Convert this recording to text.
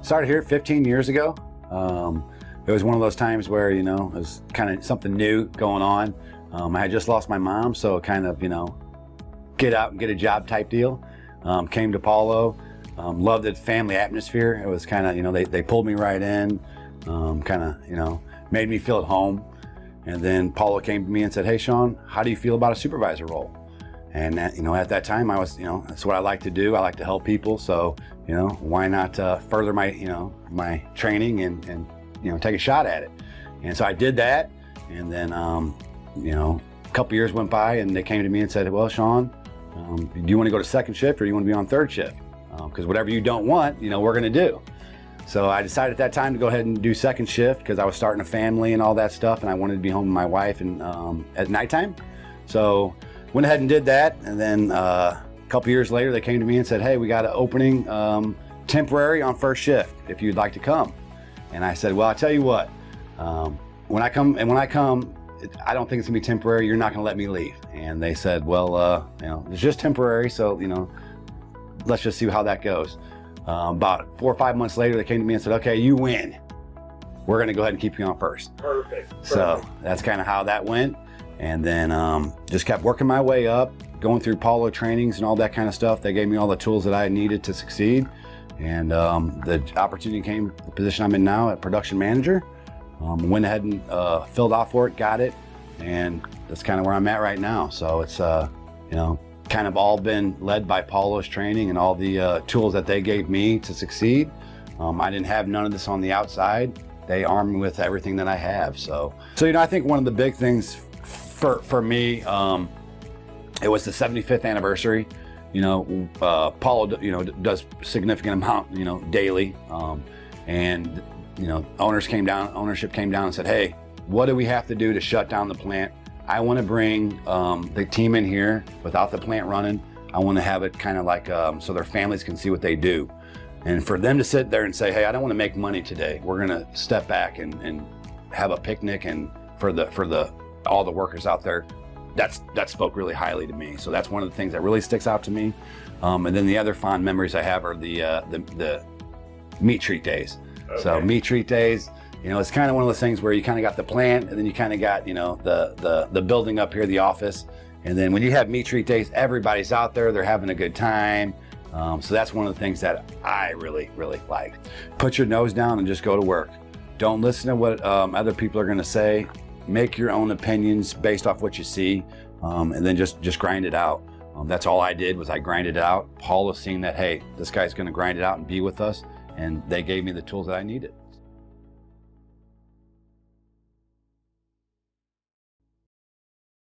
Started here 15 years ago. It was one of those times where, it was kind of something new going on. I had just lost my mom, so kind of, get out and get a job type deal. Came to Paulo, loved the family atmosphere. It was kind of, they pulled me right in, kind of, made me feel at home. And then Paulo came to me and said, "Hey, Shaun, how do you feel about a supervisor role?" And at that time I was, that's what I like to do. I like to help people. So, why not further my, my training and take a shot at it. And so I did that. And then, a couple years went by and they came to me and said, "Well, Shaun, do you want to go to second shift or do you want to be on third shift? Because whatever you don't want, we're going to do." So I decided at that time to go ahead and do second shift because I was starting a family and all that stuff, and I wanted to be home with my wife and at nighttime. So went ahead and did that, and then a couple years later they came to me and said, "Hey, we got an opening temporary on first shift if you'd like to come." And I said, "Well, I'll tell you what, when I come, I don't think it's gonna be temporary. You're not gonna let me leave." And they said, "Well, it's just temporary, so let's just see how that goes." About 4 or 5 months later, they came to me and said, "Okay, you win. We're gonna go ahead and keep you on first." Perfect. So that's kind of how that went. And then just kept working my way up, going through Paulo trainings and all that kind of stuff. They gave me all the tools that I needed to succeed. And the opportunity came, the position I'm in now at production manager. Went ahead and filled out for it, got it. And that's kind of where I'm at right now. So it's, kind of all been led by Paulo's training and all the tools that they gave me to succeed. I didn't have none of this on the outside. They armed me with everything that I have. So I think one of the big things for me, it was the 75th anniversary. Paulo, does significant amount, daily. And, ownership came down and said, "Hey, what do we have to do to shut down the plant? I want to bring the team in here without the plant running. I want to have it kind of like so their families can see what they do." And for them to sit there and say, "Hey, I don't want to make money today. We're going to step back and have a picnic and for all the workers out there," that spoke really highly to me. So that's one of the things that really sticks out to me. And then the other fond memories I have are the meat treat days. Okay. So meat treat days, it's kind of one of those things where you kind of got the plant and then you kind of got, the building up here, the office. And then when you have meat treat days, everybody's out there, they're having a good time. So that's one of the things that I really, really like. Put your nose down and just go to work. Don't listen to what other people are going to say. Make your own opinions based off what you see, and then just grind it out. That's all I did was I grinded it out. Paulo seeing that, hey, this guy's going to grind it out and be with us, and they gave me the tools that I needed.